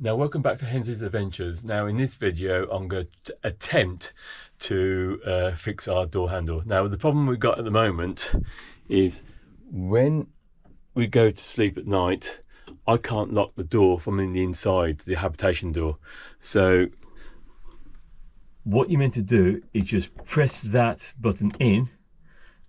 Now welcome back to Hensley's Adventures. Now in this video I'm going to attempt to fix our door handle. Now the problem we've got at the moment is when we go to sleep at night I can't lock the door from in the inside, the habitation door. So what you're meant to do is just press that button in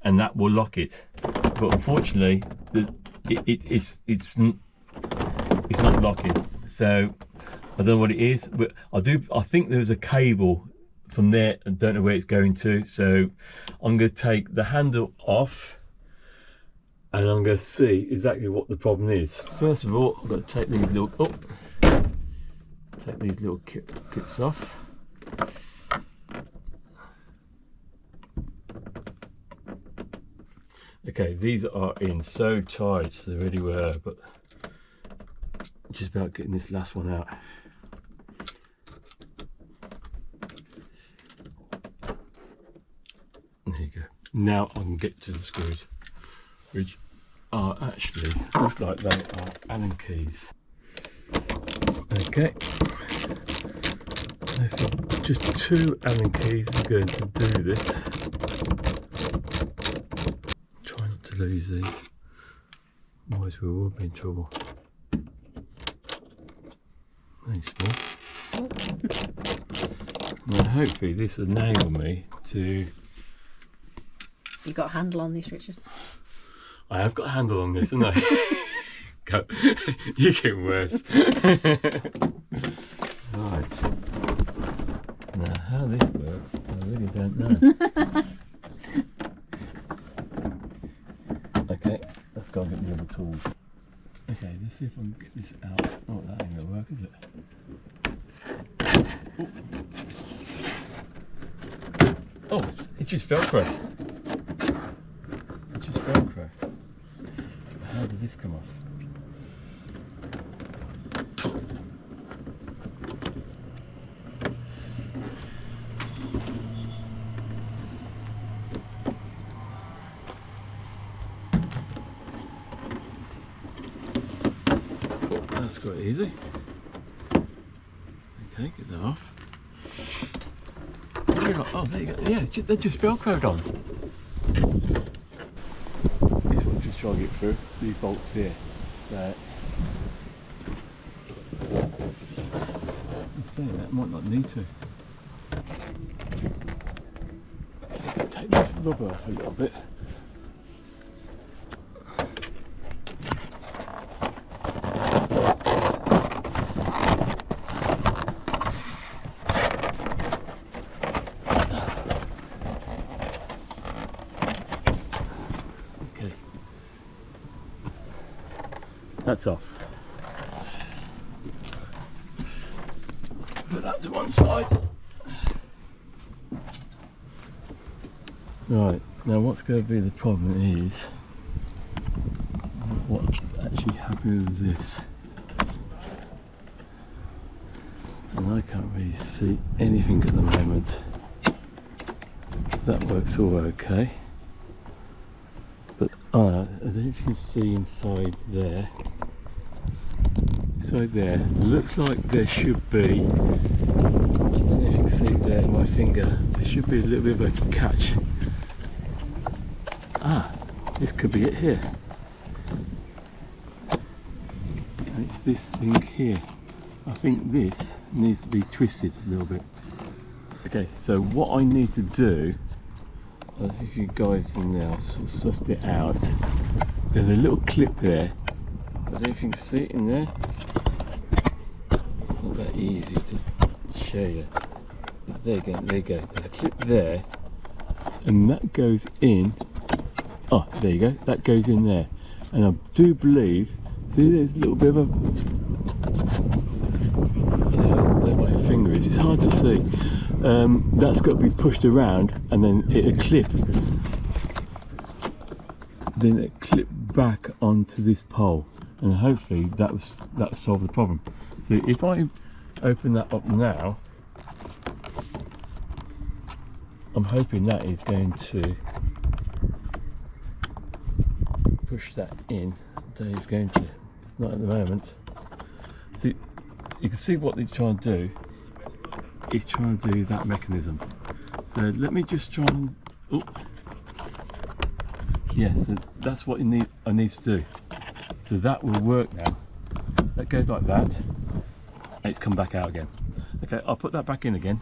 and that will lock it. But unfortunately it's not locking. So I don't know what it is, but I think there's a cable from there. I don't know where it's going to. So I'm going to take the handle off and I'm going to see exactly what the problem is. First of all, I've got to take these little clips off. Okay, these are in so tight, they really were, but just about getting this last one out. There you go. Now I can get to the screws, which are actually, looks like they are Allen keys. Okay, I've got just 2 Allen keys are going to do this. Try not to lose these, otherwise we will be in trouble. Small. Now hopefully this will enable me to... You got a handle on this, Richard? I have got a handle on this, haven't I? You're getting worse. Right. Now how this works, I really don't know. Okay, let's go and get the other tools. Okay, let's see if I can get this out. Oh, that ain't gonna work, is it? Oh, it's just Velcro. It's just Velcro. How does this come off? That's quite easy. Okay, get that off. Oh, there you go. Yeah, they're just Velcroed on. This one just try to get through these bolts here. So, I'm saying that might not need to. Take this rubber off a little bit. That's off. Put that to one side. Right, now what's going to be the problem is what's actually happening with this. And I can't really see anything at the moment. That works all okay. But I don't know if you can see inside there. Inside there, looks like there should be, I don't know if you can see it there in my finger, there should be a little bit of a catch. Ah, this could be it here. It's this thing here. I think this needs to be twisted a little bit. Okay, so what I need to do, if you guys in there, I've sort of sussed it out. There's a little clip there. I don't know if you can see it in there. Not that easy to show you. But there you go, there you go. There's a clip there, and that goes in. Oh, there you go. That goes in there, and I do believe. See, there's a little bit of a. I don't know where my finger is. It's hard to see. That's got to be pushed around, and then it'll clip. Then it clip back onto this pole, and hopefully that will solve the problem. So if I open that up now, I'm hoping that is going to push that in. That is going to. It's not at the moment. See, you can see what he's trying to do. He's trying to do that mechanism. So let me just try and. Oh, yeah. So that's what I need to do. So that will work now. That goes like that, and it's come back out again. Okay, I'll put that back in again,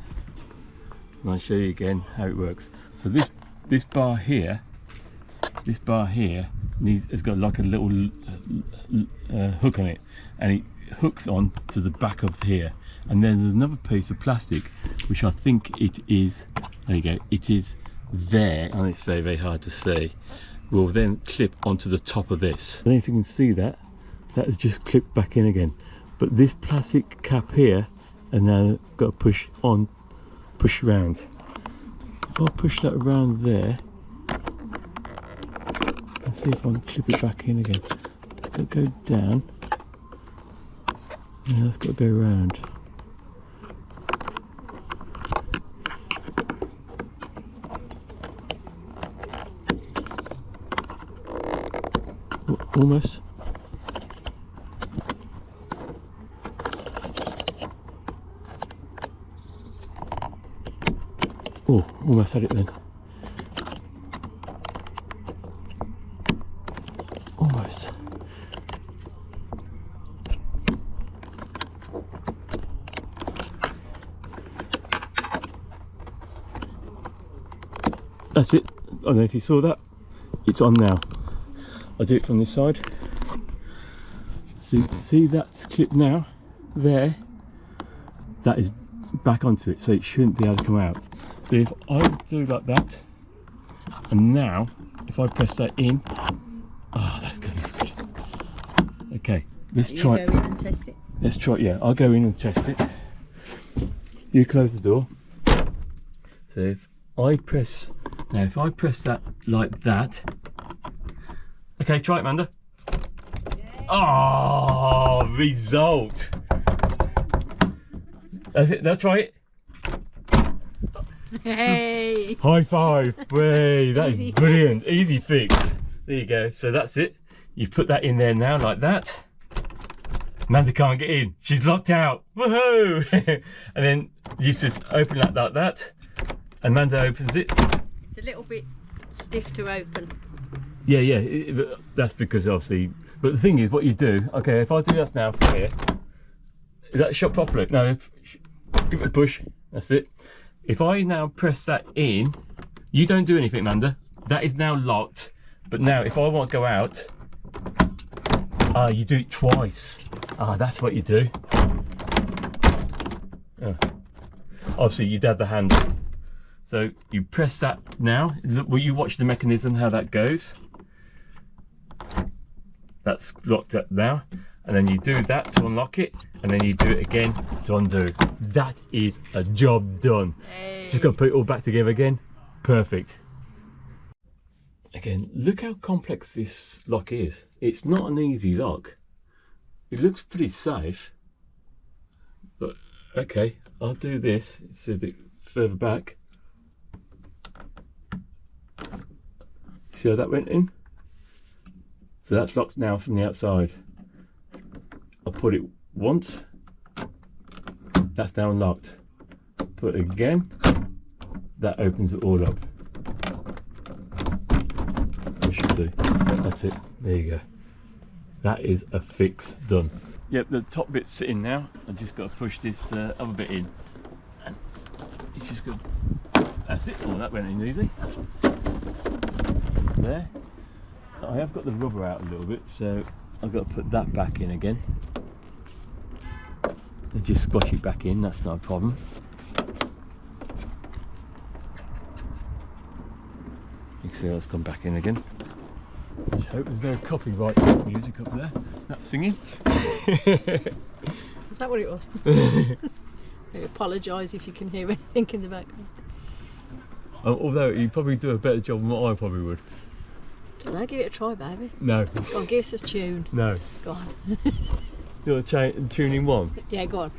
and I'll show you again how it works. So this bar here has got like a little hook on it, and it hooks on to the back of here. And then there's another piece of plastic, which I think it is. There you go. It is there, and it's very, very hard to see. Will then clip onto the top of this. I don't know if you can see that. That has just clipped back in again. But this plastic cap here, and now got to push around. If I push that around there, and see if I can clip it back in again. It's got to go down. And that's got to go around. Almost. Oh, almost had it then. Almost. That's it. I don't know if you saw that. It's on now. I'll do it from this side. See that clip now? There. That is back onto it, so it shouldn't be able to come out. So if I do like that, and now if I press that in, that's gonna be good. Okay, let's try. You go in and test it. Let's try. Yeah, I'll go in and test it. You close the door. So if I press that like that. Okay, try it, Amanda. Yeah. Oh, result. That's it. Now try it. Hey! High five! Way, that is brilliant. Fix. Easy fix. There you go. So that's it. You put that in there now, like that. Amanda can't get in. She's locked out. Woohoo! And then you just open that like that. Amanda opens it. It's a little bit stiff to open. Yeah, that's because obviously. But the thing is, what you do. Okay, if I do that now from here, is that shut properly? No, give it a push. That's it. If I now press that in, you don't do anything, Amanda. That is now locked. But now, if I want to go out, you do it twice. That's what you do. Obviously, you'd have the handle. So you press that now. Will you watch the mechanism how that goes? That's locked up now, and then you do that to unlock it, and then you do it again to undo it. That is a job done. Hey. Just got to put it all back together again. Perfect. Again, look how complex this lock is. It's not an easy lock. It looks pretty safe, but okay, I'll do this. It's a bit further back. See how that went in? So that's locked now from the outside. I'll put it once. That's now unlocked. Put it again. That opens it all up. That should do. That's it. There you go. That is a fix done. Yep, the top bit's sitting now. I've just got to push this other bit in. And it's just good. That's it. Oh, that went in easy. There. I have got the rubber out a little bit, so I've got to put that back in again. And just squash it back in, that's not a problem. You can see how it's gone back in again. I hope there's no copyright music up there. That's singing. Is that what it was? I apologise if you can hear anything in the background. Although you'd probably do a better job than what I probably would. Don't know, give it a try, baby. No. Go on, give us a tune. No. Go on. You want to tune in one? Yeah, go on.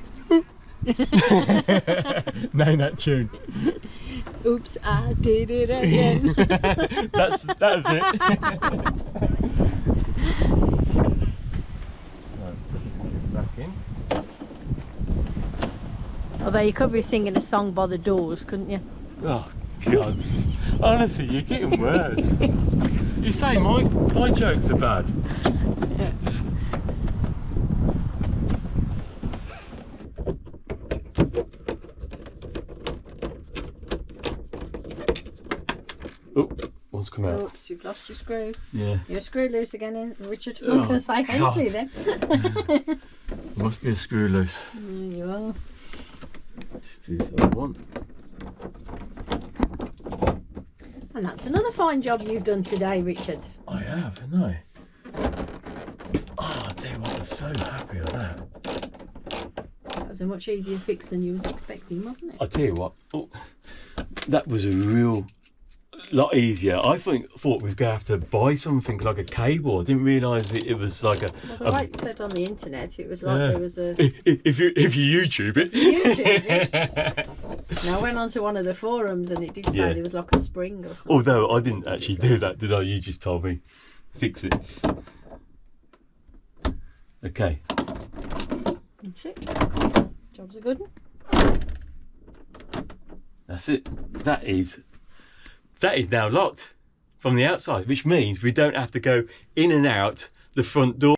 Name that tune. Oops, I did it again. That's it. Right, put this back in. Although you could be singing a song by the Doors, couldn't you? Oh God! Honestly, you're getting worse. You say my jokes are bad. Yeah. Oh, one's come out. Oops, you've lost your screw. Yeah. You're screw loose again, Richard. I was going to say Ainsley then. Must be a screw loose. There you are. Just do this other one. And that's another fine job you've done today, Richard. I have, haven't I? Oh, I tell you what, I'm so happy with that. That was a much easier fix than you was expecting, wasn't it? I tell you what, that was a real lot easier. I thought we was going to have to buy something like a cable. I didn't realise it was like a... Well, the way it said on the internet, it was like there was a... If you YouTube it. YouTube it. Now, I went onto one of the forums and it did say there was like a spring or something. Although I didn't actually do that, did I? You just told me. Fix it. Okay. That's it. Job's a good one. That's it. That is now locked from the outside, which means we don't have to go in and out the front door.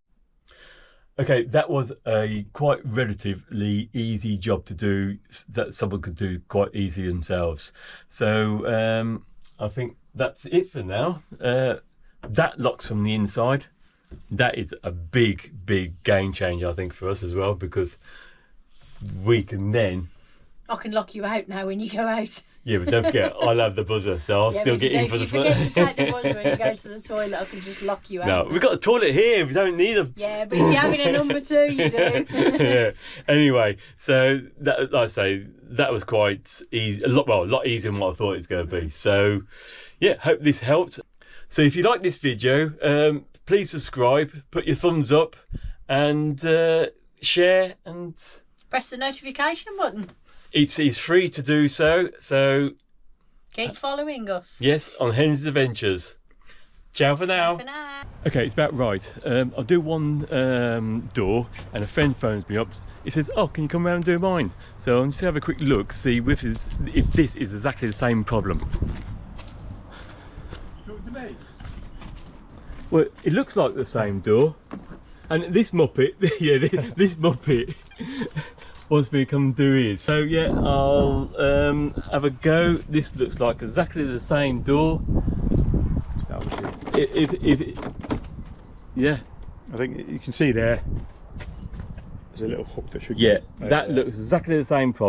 Okay, that was a quite relatively easy job to do, that someone could do quite easily themselves. So I think that's it for now. That locks from the inside. That is a big game changer, I think, for us as well, because we can then... I can lock you out now when you go out. Yeah, but don't forget, I'll have the buzzer, so I'll still get in for the front. If you forget to take the buzzer when you go to the toilet, I can just lock you out. No, we've got a toilet here, we don't need them. Yeah, but if you're having a number two, you do. Yeah. Anyway, so that, like I say, that was quite easy, a lot easier than what I thought it was going to be. So, yeah, hope this helped. So if you like this video, please subscribe, put your thumbs up, and share, and press the notification button. It's free to do so. So keep following us. Yes, on Hen's Adventures. Ciao for now. Ciao for now. Okay, it's about right. I'll do one door, and a friend phones me up. He says, "Oh, can you come around and do mine?" So I'm just gonna have a quick look, see if this is exactly the same problem. Talk to me. Well, it looks like the same door, and this Muppet, yeah, this Muppet wants me to come and do his. So yeah, I'll have a go. This looks like exactly the same door. Yeah, I think you can see there's a little hook that should that looks exactly the same problem.